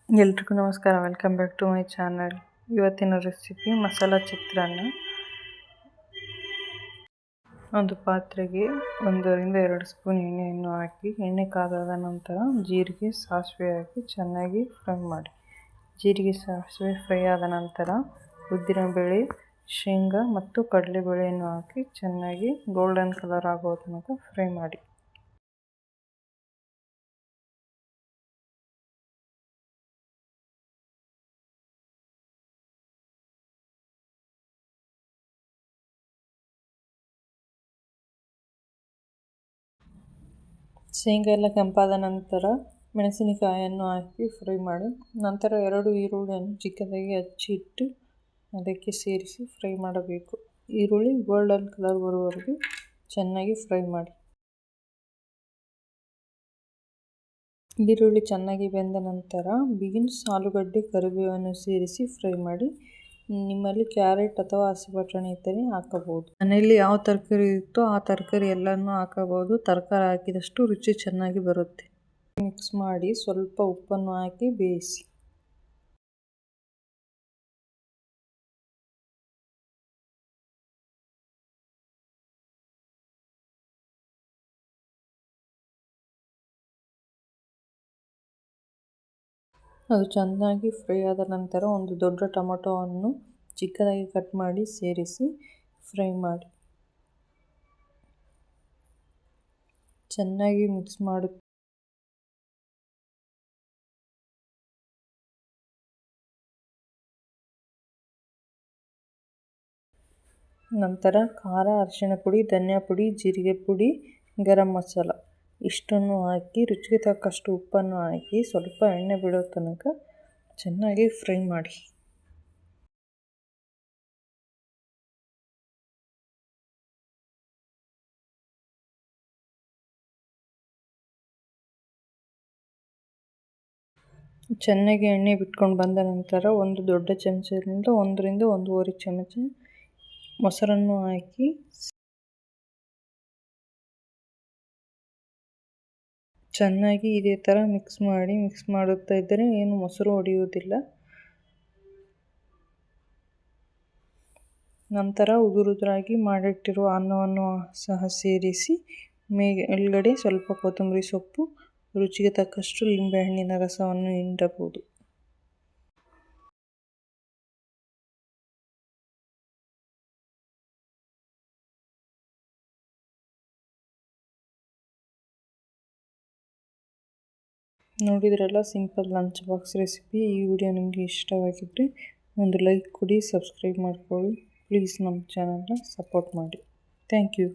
ಎಲ್ರಿಗೂ ನಮಸ್ಕಾರ. Welcome back to my channel. ಇವತ್ತಿನ ರೆಸಿಪಿ ಮಸಾಲ ಚಿತ್ರಾನ್ನ. ಒಂದು ಪಾತ್ರೆಗೆ 1 ರಿಂದ 2 ಸ್ಪೂನ್ ಎಣ್ಣೆಯನ್ನು ಹಾಕಿ, ಎಣ್ಣೆ ಕಾದಾದ ನಂತರ ಜೀರಿಗೆ ಸಾಸಿವೆ ಹಾಕಿ ಚೆನ್ನಾಗಿ ಫ್ರೈ ಮಾಡಿ. ಜೀರಿಗೆ ಸಾಸಿವೆ ಫ್ರೈ ಆದ ನಂತರ ಉದ್ದಿನಬೇಳೆ, ಶೇಂಗಾ ಮತ್ತು ಕಡಲೆಬೇಳೆಯನ್ನು ಹಾಕಿ ಚೆನ್ನಾಗಿ ಗೋಲ್ಡನ್ ಕಲರ್ ಆಗೋ ತನಕ ಫ್ರೈ ಮಾಡಿ. ಶೇಂಗಾ ಎಲ್ಲ ಕೆಂಪಾದ ನಂತರ ಮೆಣಸಿನಕಾಯಿಯನ್ನು ಹಾಕಿ ಫ್ರೈ ಮಾಡಿ. ನಂತರ 2 ಈರುಳ್ಳಿಯನ್ನು ಚಿಕ್ಕದಾಗಿ ಹಚ್ಚಿಟ್ಟು ಅದಕ್ಕೆ ಸೇರಿಸಿ ಫ್ರೈ ಮಾಡಬೇಕು. ಈರುಳ್ಳಿ ಗೋಲ್ಡನ್ ಕಲರ್ ಬರುವವರೆಗೂ ಚೆನ್ನಾಗಿ ಫ್ರೈ ಮಾಡಿ. ಈರುಳ್ಳಿ ಚೆನ್ನಾಗಿ ಬೆಂದ ನಂತರ ಬೀನ್ಸ್, ಆಲೂಗಡ್ಡೆ, ಕರಿಬೇವನ್ನು ಸೇರಿಸಿ ಫ್ರೈ ಮಾಡಿ. ನಿಮ್ಮಲ್ಲಿ ಕ್ಯಾರೆಟ್ ಅಥವಾ ಹಸಿ ಬಟಾಣಿ ಇದ್ದರೆ ಹಾಕಬಹುದು. ಮನೆಯಲ್ಲಿ ಯಾವ ತರಕಾರಿ ಇರುತ್ತೋ ಆ ತರಕಾರಿ ಎಲ್ಲನೂ ಹಾಕಬಹುದು. ತರಕಾರಿ ಹಾಕಿದಷ್ಟು ರುಚಿ ಚೆನ್ನಾಗಿ ಬರುತ್ತೆ. ಮಿಕ್ಸ್ ಮಾಡಿ ಸ್ವಲ್ಪ ಉಪ್ಪನ್ನು ಹಾಕಿ ಬೇಯಿಸಿ. ಅದು ಚೆನ್ನಾಗಿ ಫ್ರೈ ಆದ ನಂತರ ಒಂದು ದೊಡ್ಡ ಟೊಮೆಟೊವನ್ನು ಚಿಕ್ಕದಾಗಿ ಕಟ್ ಮಾಡಿ ಸೇರಿಸಿ ಫ್ರೈ ಮಾಡಿ. ಚೆನ್ನಾಗಿ ಮಿಕ್ಸ್ ಮಾಡಿ. ನಂತರ ಖಾರ, ಅರಿಶಿಣ ಪುಡಿ, ಧನಿಯಾ ಪುಡಿ, ಜೀರಿಗೆ ಪುಡಿ, ಗರಂ ಮಸಾಲ ಇಷ್ಟನ್ನು ಹಾಕಿ ರುಚಿಗೆ ತಕ್ಕಷ್ಟು ಉಪ್ಪನ್ನು ಹಾಕಿ ಸ್ವಲ್ಪ ಎಣ್ಣೆ ಬಿಡೋ ತನಕ ಚೆನ್ನಾಗಿ ಫ್ರೈ ಮಾಡಿ. ಚೆನ್ನಾಗಿ ಎಣ್ಣೆ ಬಿಟ್ಕೊಂಡು ಬಂದ ನಂತರ ಒಂದು ದೊಡ್ಡ ಚಮಚದಿಂದ 1 ರಿಂದ 1.5 ಚಮಚ ಮೊಸರನ್ನು ಹಾಕಿ ಚೆನ್ನಾಗಿ ಇದೇ ಥರ ಮಿಕ್ಸ್ ಮಾಡಿ. ಮಿಕ್ಸ್ ಮಾಡುತ್ತಾ ಇದ್ದರೆ ಏನು ಮೊಸರು ಒಡೆಯುವುದಿಲ್ಲ. ನಂತರ ಉದುರುದುರಾಗಿ ಮಾಡಿಟ್ಟಿರುವ ಅನ್ನವನ್ನು ಸಹ ಸೇರಿಸಿ ಮೇಲ್ಗಡೆ ಸ್ವಲ್ಪ ಕೊತ್ತಂಬರಿ ಸೊಪ್ಪು, ರುಚಿಗೆ ತಕ್ಕಷ್ಟು ಲಿಂಬೆಹಣ್ಣಿನ ರಸವನ್ನು ಹಿಂಡಬಹುದು. ನೋಡಿದ್ರಲ್ಲ, ಸಿಂಪಲ್ ಲಂಚ್ ಬಾಕ್ಸ್ ರೆಸಿಪಿ. ಈ ವಿಡಿಯೋ ನಿಮಗೆ ಇಷ್ಟವಾಗಿದ್ದರೆ ಒಂದು ಲೈಕ್ ಕೊಡಿ, ಸಬ್ಸ್ಕ್ರೈಬ್ ಮಾಡ್ಕೊಳ್ಳಿ. ಪ್ಲೀಸ್ ನಮ್ಮ ಚಾನಲ್ನ ಸಪೋರ್ಟ್ ಮಾಡಿ. Thank you.